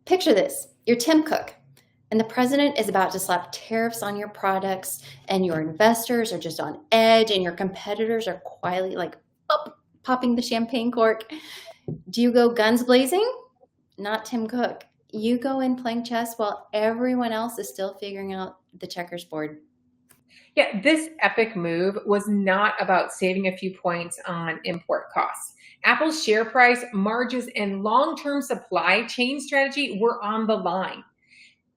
Picture this, you're Tim Cook, and the president is about to slap tariffs on your products, and your investors are just on edge, and your competitors are quietly like, oh, popping the champagne cork. Do you go guns blazing? Not Tim Cook. You go in playing chess while everyone else is still figuring out the checkers board. Yeah, this epic move was not about saving a few points on import costs. Apple's share price, margins, and long-term supply chain strategy were on the line.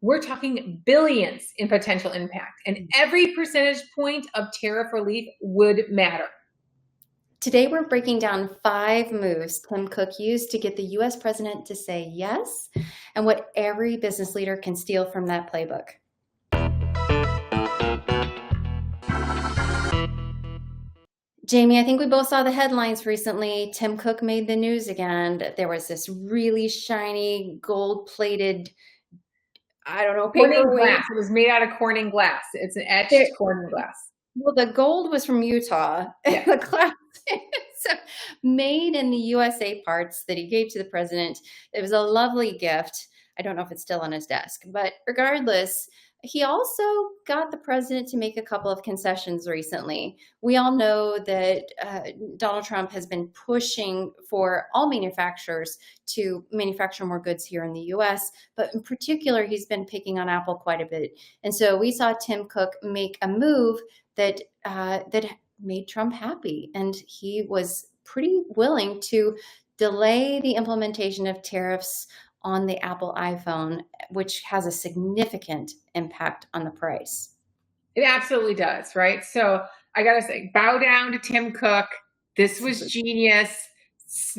We're talking billions in potential impact, and every percentage point of tariff relief would matter. Today, we're breaking down 5 moves Tim Cook used to get the US president to say yes, and what every business leader can steal from that playbook. Jamie, I think we both saw the headlines recently. Tim Cook made the news again. There was this really shiny, gold-plated, I don't know, Corning paperweight. glass. It was made out of Corning glass. It's an etched Corning glass. Well, the gold was from Utah. Yeah. The glass so made in the USA parts that he gave to the president. It was a lovely gift. I don't know if it's still on his desk, but regardless, he also got the president to make a couple of concessions recently. We all know that Donald Trump has been pushing for all manufacturers to manufacture more goods here in the US, but in particular, he's been picking on Apple quite a bit. And so we saw Tim Cook make a move that made Trump happy. And he was pretty willing to delay the implementation of tariffs on the Apple iPhone, which has a significant impact on the price. It absolutely does, right? So I got to say, bow down to Tim Cook. This was genius.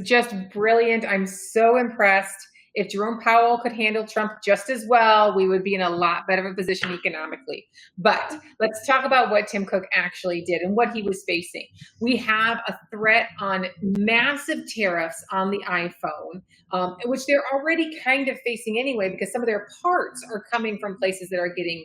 Just brilliant. I'm so impressed. If Jerome Powell could handle Trump just as well, we would be in a lot better of a position economically. But let's talk about what Tim Cook actually did and what he was facing. We have a threat on massive tariffs on the iPhone, which they're already kind of facing anyway, because some of their parts are coming from places that are getting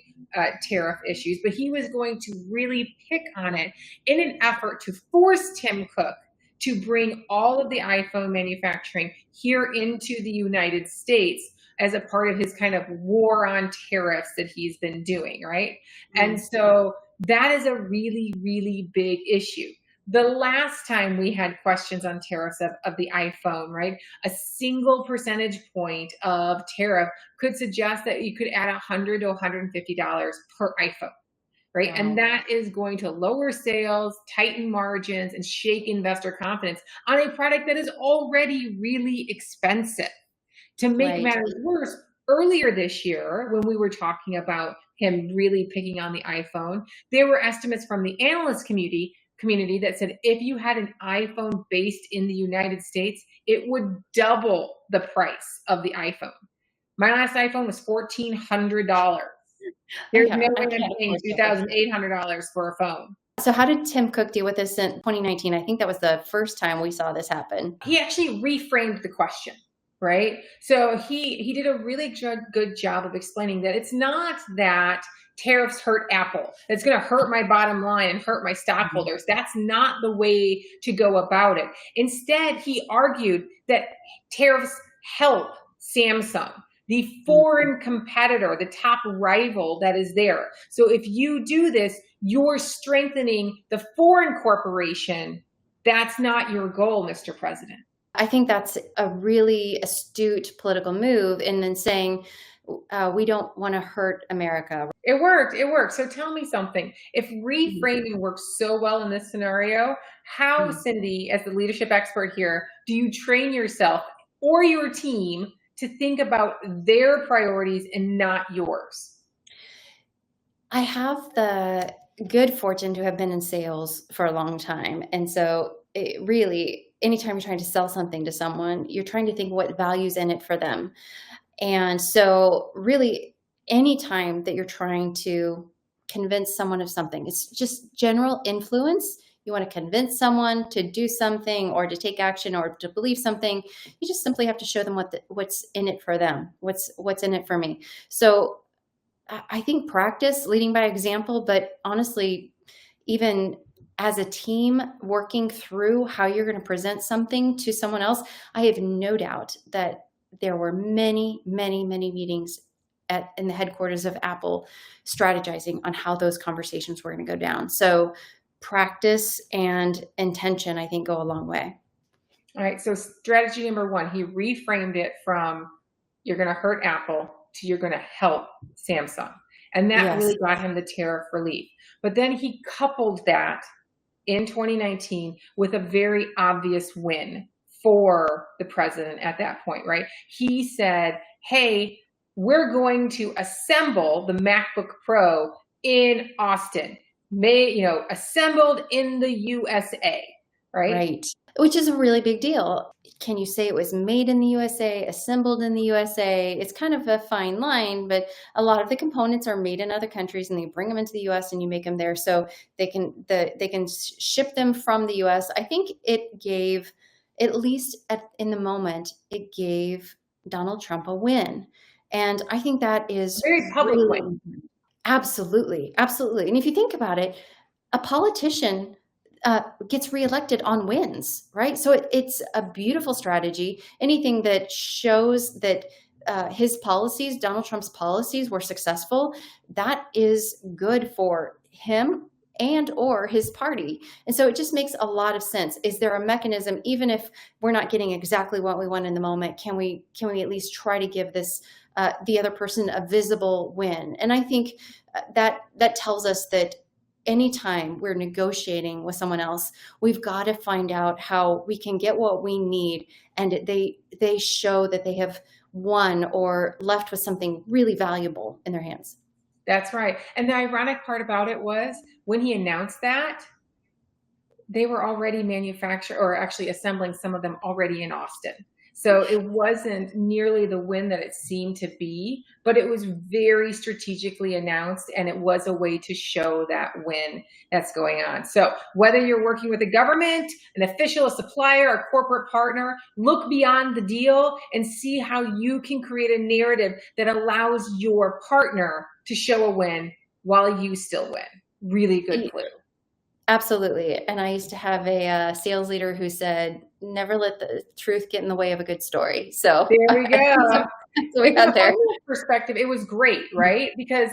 tariff issues. But he was going to really pick on it in an effort to force Tim Cook to bring all of the iPhone manufacturing here into the United States as a part of his kind of war on tariffs that he's been doing, right? Mm-hmm. And so that is a really, really big issue. The last time we had questions on tariffs of the iPhone, right? A single percentage point of tariff could suggest that you could add $100 to $150 per iPhone. Right. Wow. And that is going to lower sales, tighten margins, and shake investor confidence on a product that is already really expensive. To make matters worse, earlier this year, when we were talking about him really picking on the iPhone, there were estimates from the analyst community that said if you had an iPhone based in the United States, it would double the price of the iPhone. My last iPhone was $1,400. There's no way I'm paying $2,800 for a phone. So how did Tim Cook deal with this in 2019? I think that was the first time we saw this happen. He actually reframed the question, right? So he did a really good job of explaining that it's not that tariffs hurt Apple. It's going to hurt my bottom line and hurt my stockholders. That's not the way to go about it. Instead, he argued that tariffs help Samsung, the foreign competitor, the top rival that is there. So if you do this, you're strengthening the foreign corporation. That's not your goal, Mr. President. I think that's a really astute political move, and then saying we don't want to hurt America. It worked. So tell me something. If reframing works so well in this scenario, how, Cindy, as the leadership expert here, do you train yourself or your team to think about their priorities and not yours? I have the good fortune to have been in sales for a long time. And so it really, anytime you're trying to sell something to someone, you're trying to think what value's in it for them. And so really, anytime that you're trying to convince someone of something, it's just general influence. You want to convince someone to do something or to take action or to believe something, you just simply have to show them what's in it for them, what's in it for me. So I think practice, leading by example, but honestly, even as a team working through how you're going to present something to someone else, I have no doubt that there were many, many, many meetings in the headquarters of Apple strategizing on how those conversations were going to go down. So practice and intention, I think, go a long way. All right. So strategy number one, he reframed it from you're going to hurt Apple to you're going to help Samsung. And that Yes. really got him the tariff relief. But then he coupled that in 2019 with a very obvious win for the president at that point, right? He said, hey, we're going to assemble the MacBook Pro in Austin, assembled in the USA, right? Right. Which is a really big deal. Can you say it was made in the USA, assembled in the USA? It's kind of a fine line, but a lot of the components are made in other countries and they bring them into the US and you make them there so they can ship them from the US. I think it gave, at least in the moment, it gave Donald Trump a win. And I think that is very public win. Absolutely. Absolutely. And if you think about it, a politician gets reelected on wins, right? So it's a beautiful strategy. Anything that shows that his policies, Donald Trump's policies, were successful, that is good for him and or his party. And so it just makes a lot of sense. Is there a mechanism, even if we're not getting exactly what we want in the moment, can we at least try to give this the other person a visible win? And I think that tells us that anytime we're negotiating with someone else, we've got to find out how we can get what we need, and they show that they have won or left with something really valuable in their hands. That's right. And the ironic part about it was when he announced that, they were already manufacturing or actually assembling some of them already in Austin. So it wasn't nearly the win that it seemed to be, but it was very strategically announced, and it was a way to show that win that's going on. So whether you're working with a government, an official, a supplier, a corporate partner, look beyond the deal and see how you can create a narrative that allows your partner to show a win while you still win. Really good clue. Absolutely. And I used to have a sales leader who said, never let the truth get in the way of a good story. So there we go. So we got there. Perspective, it was great, right? Because,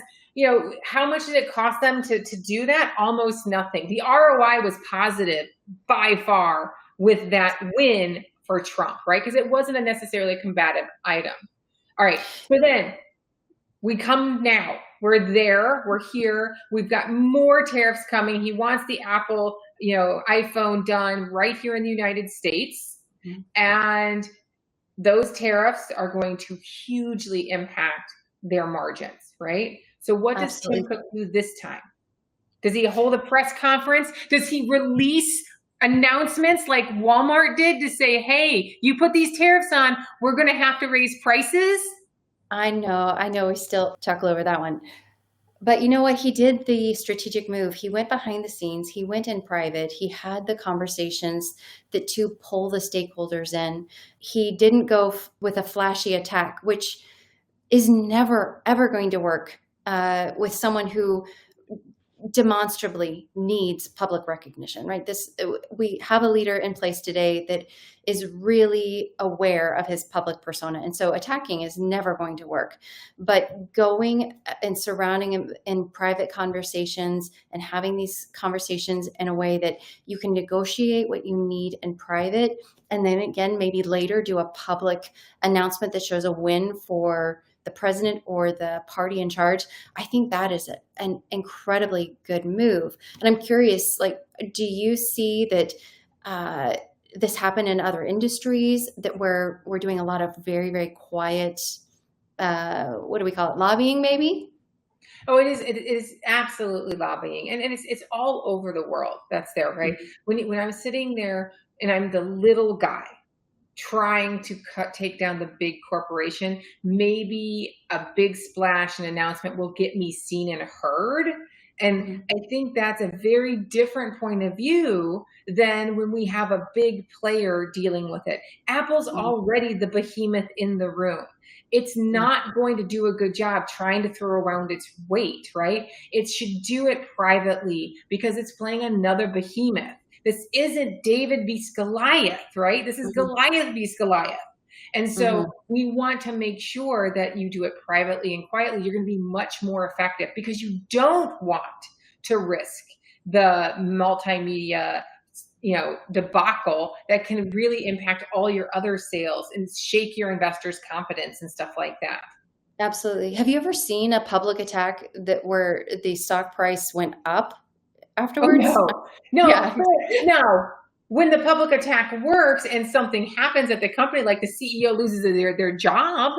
how much did it cost them to do that? Almost nothing. The ROI was positive by far with that win for Trump, right? Because it wasn't a necessarily combative item. All right. So then we come now. We're there. We're here. We've got more tariffs coming. He wants the Apple, iPhone done right here in the United States. Mm-hmm. And those tariffs are going to hugely impact their margins, right? So what does Tim Cook do this time? Does he hold a press conference? Does he release announcements like Walmart did to say, hey, you put these tariffs on, we're going to have to raise prices? I know. We still chuckle over that one. But you know what? He did the strategic move. He went behind the scenes. He went in private. He had the conversations to pull the stakeholders in. He didn't go with a flashy attack, which is never, ever going to work with someone who demonstrably needs public recognition, right? We have a leader in place today that is really aware of his public persona. And so attacking is never going to work, but going and surrounding him in private conversations and having these conversations in a way that you can negotiate what you need in private. And then again, maybe later do a public announcement that shows a win for the president or the party in charge. I think that is an incredibly good move. And I'm curious, do you see that this happen in other industries that we're doing a lot of very, very quiet, what do we call it? Lobbying, maybe? Oh, it is absolutely lobbying. And it's all over the world that's there, right? Mm-hmm. When I'm sitting there and I'm the little guy trying to take down the big corporation, maybe a big splash and announcement will get me seen and heard. And I think that's a very different point of view than when we have a big player dealing with it. Apple's already the behemoth in the room. It's not going to do a good job trying to throw around its weight, right? It should do it privately because it's playing another behemoth. This isn't David v. Goliath, right? This is Goliath v. Goliath. And so Mhm. we want to make sure that you do it privately and quietly. You're going to be much more effective because you don't want to risk the multimedia, debacle that can really impact all your other sales and shake your investors' confidence and stuff like that. Absolutely. Have you ever seen a public attack that where the stock price went up Oh afterwards? no, no, Yeah. no. When the public attack works and something happens at the company, like the CEO loses their job,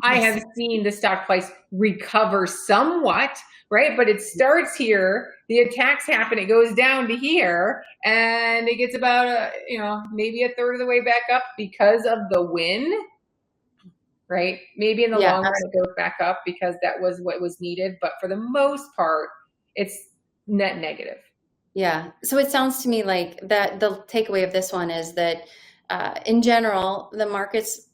I Yes. have seen the stock price recover somewhat, right? But it starts here, the attacks happen, it goes down to here, and it gets about maybe a third of the way back up because of the win, right? Maybe in the Yeah, long run it goes back up because that was what was needed, but for the most part, it's net negative. yeah. So it sounds to me like that the takeaway of this one is that in general, the markets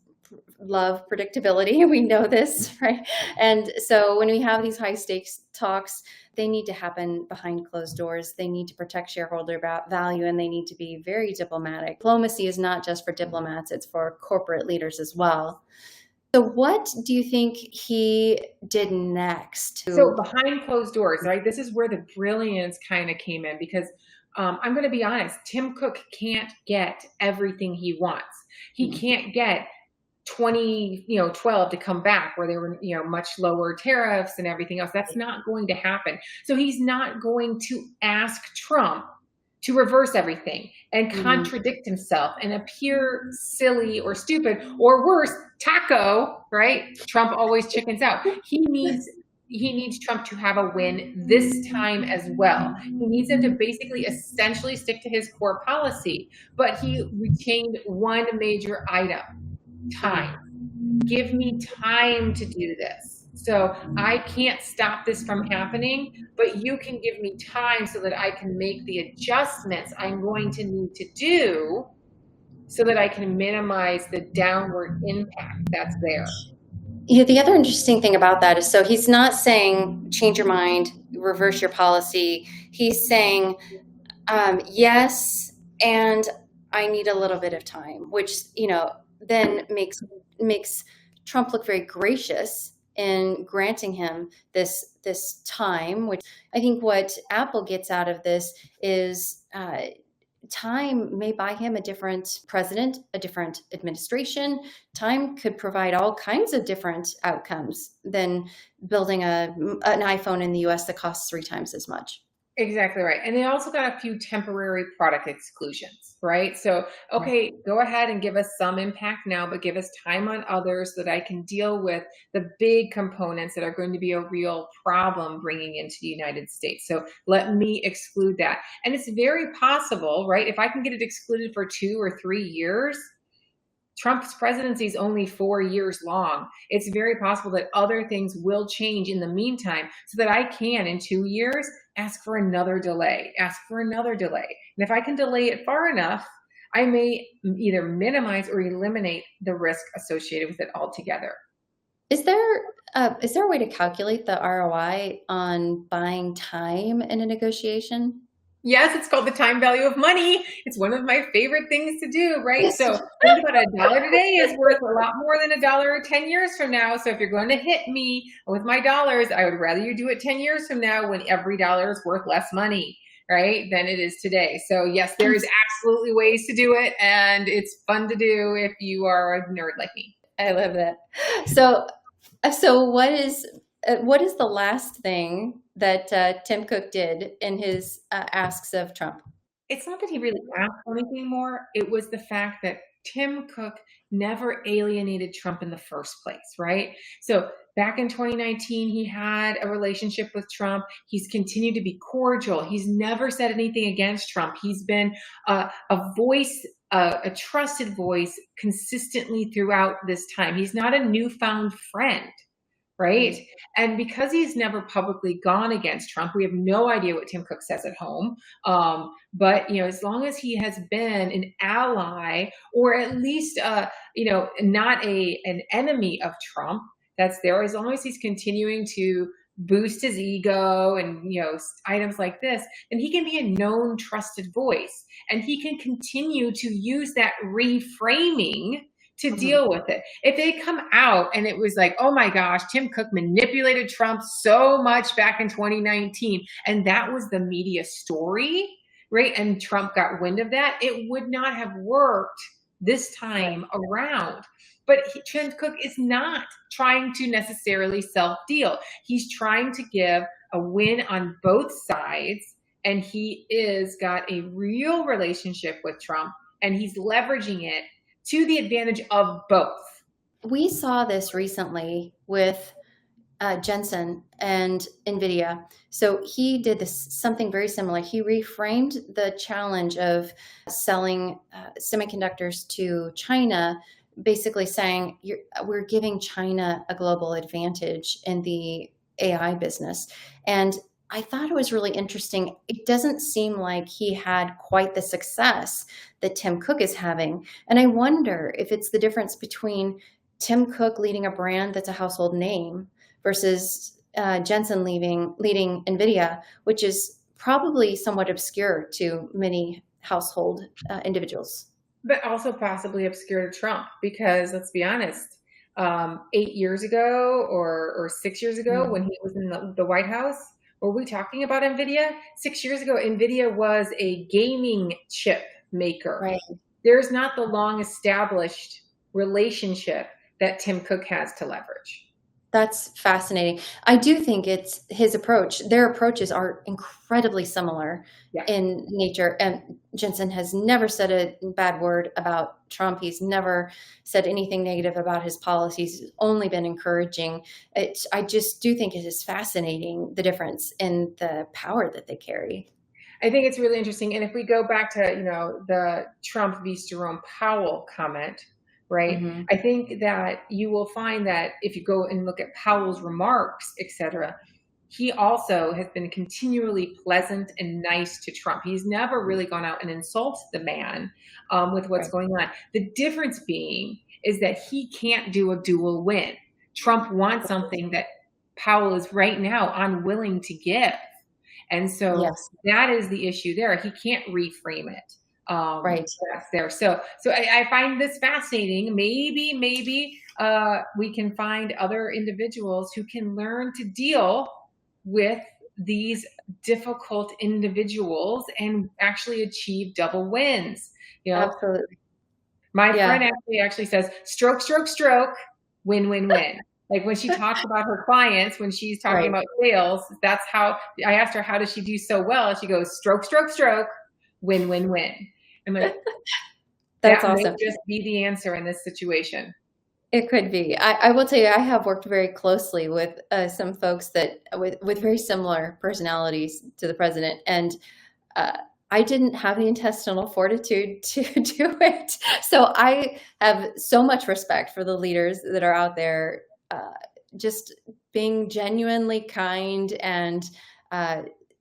love predictability. We know this, right? And so when we have these high stakes talks, they need to happen behind closed doors. They need to protect shareholder value and they need to be very diplomatic. Diplomacy is not just for diplomats, it's for corporate leaders as well. So what do you think he did next So to behind closed doors, right? This is where the brilliance kind of came in because I'm going to be honest, Tim Cook can't get everything he wants. He can't get 2012 to come back where there were, much lower tariffs and everything else. That's not going to happen. So he's not going to ask Trump to reverse everything and Mhm. contradict himself and appear silly or stupid or worse, taco, right? Trump always chickens out. He needs Trump to have a win this time as well. He needs him to basically essentially stick to his core policy, but he retained one major item: time. Give me time to do this. So I can't stop this from happening, but you can give me time so that I can make the adjustments I'm going to need to do so that I can minimize the downward impact that's there. Yeah, the other interesting thing about that is so he's not saying change your mind, reverse your policy. He's saying yes, and I need a little bit of time, which then makes Trump look very gracious in granting him this time. Which I think what Apple gets out of this is time may buy him a different president, a different administration. Time could provide all kinds of different outcomes than building an iPhone in the US that costs 3 times as much. Exactly right. And they also got a few temporary product exclusions, right? So, Right. okay, go ahead and give us some impact now, but give us time on others so that I can deal with the big components that are going to be a real problem bringing into the United States. So let me exclude that. And it's very possible, right? If I can get it excluded for 2 or 3 years, Trump's presidency is only 4 years long. It's very possible that other things will change in the meantime so that I can, in 2 years, ask for another delay, ask for another delay. And if I can delay it far enough, I may either minimize or eliminate the risk associated with it altogether. Is there a way to calculate the ROI on buying time in a negotiation? Yes, it's called the time value of money. It's one of my favorite things to do, right? Yes. So think about $1 today is worth a lot more than $1 10 years from now. So if you're going to hit me with my dollars, I would rather you do it 10 years from now when every dollar is worth less money, right, than it is today. So yes, there is absolutely ways to do it, and it's fun to do if you are a nerd like me. I love that. So what is the last thing that Tim Cook did in his asks of Trump? It's not that he really asked for anything more. It was the fact that Tim Cook never alienated Trump in the first place, right? So back in 2019, he had a relationship with Trump. He's continued to be cordial. He's never said anything against Trump. He's been a voice, a trusted voice consistently throughout this time. He's not a newfound friend. Right. Right. And because he's never publicly gone against Trump, we have no idea what Tim Cook says at home. But, as long as he has been an ally or at least, not an enemy of Trump, that's there. As long as he's continuing to boost his ego and, items like this, then he can be a known, trusted voice. And he can continue to use that reframing to Mhm. deal with it. If they come out and it was like, oh my gosh, Tim Cook manipulated Trump so much back in 2019, and that was the media story, right? And Trump got wind of that, it would not have worked this Right. time around. But Tim Cook is not trying to necessarily self deal. He's trying to give a win on both sides. And he is got a real relationship with Trump, and he's leveraging it to the advantage of both. We saw this recently with Jensen and NVIDIA. So he did something very similar. He reframed the challenge of selling semiconductors to China, basically saying we're giving China a global advantage in the AI business. And I thought it was really interesting. It doesn't seem like he had quite the success that Tim Cook is having. And I wonder if it's the difference between Tim Cook leading a brand that's a household name versus Jensen leading NVIDIA, which is probably somewhat obscure to many household individuals. But also possibly obscure to Trump, because let's be honest, 8 years ago or 6 years ago when Mm. he was in the White House, were we talking about NVIDIA? 6 years ago, NVIDIA was a gaming chip maker. Right. There's not the long established relationship that Tim Cook has to leverage. That's fascinating. I do think it's his approach. Their approaches are incredibly similar Yeah. in nature. And Jensen has never said a bad word about Trump. He's never said anything negative about his policies. He's only been encouraging. I just do think it is fascinating, the difference in the power that they carry. I think it's really interesting. And if we go back to, the Trump v. Jerome Powell comment, right? Hmm. I think that you will find that if you go and look at Powell's remarks, et cetera, he also has been continually pleasant and nice to Trump. He's never really gone out and insulted the man with what's Right. going on. The difference being is that he can't do a dual win. Trump wants something that Powell is right now unwilling to give. And so Yes. that is the issue there. He can't reframe it. Right. That's there. So I find this fascinating. Maybe we can find other individuals who can learn to deal with these difficult individuals and actually achieve double wins. You know, Absolutely. my Yeah. friend actually says stroke, stroke, stroke, win, win, win. Like when she talks about her clients, when she's talking Right. about sales, that's how I asked her, how does she do so well? And she goes, stroke, stroke, stroke, win, win, win. I'm like, That's that may awesome. just be the answer in this situation. It could be. I will tell you, I have worked very closely with some folks that with very similar personalities to the president, and I didn't have the intestinal fortitude to do it. So I have so much respect for the leaders that are out there, just being genuinely kind and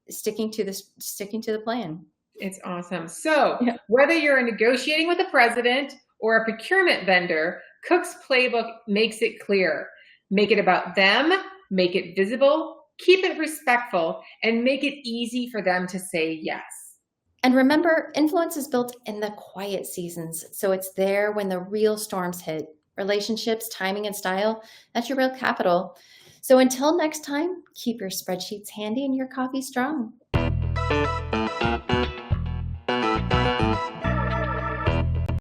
sticking to the plan. It's awesome. So Yeah. whether you're negotiating with a president or a procurement vendor, Cook's playbook makes it clear. Make it about them, make it visible, keep it respectful, and make it easy for them to say yes. And remember, influence is built in the quiet seasons. So it's there when the real storms hit. Relationships, timing, and style, that's your real capital. So until next time, keep your spreadsheets handy and your coffee strong.